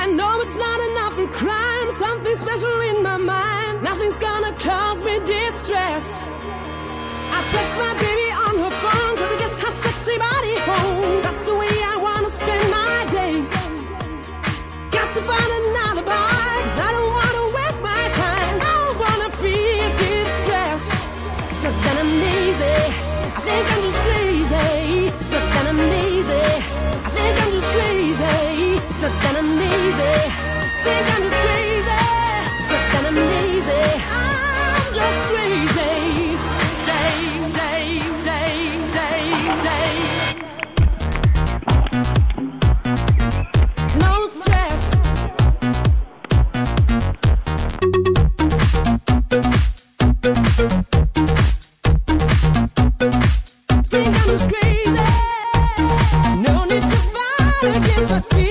I know it's not enough for crime. Something special in my mind. Nothing's gonna cause me distress. I text my baby on her phone, trying to get her sexy body home. That's the way I wanna spend my day. Got to find an alibi, 'cause I don't wanna waste my time. I don't wanna feel distress. It's not that I'm lazy, I think I'm just crazy. It's not that I'm lazy, I think I'm just crazy. It's not that I'm lazy, I think I'm just crazy. It's not that I'm lazy, I'm just crazy. Day, day, day, day, day. No stress. Think I'm just crazy. No need to fight against my feelings.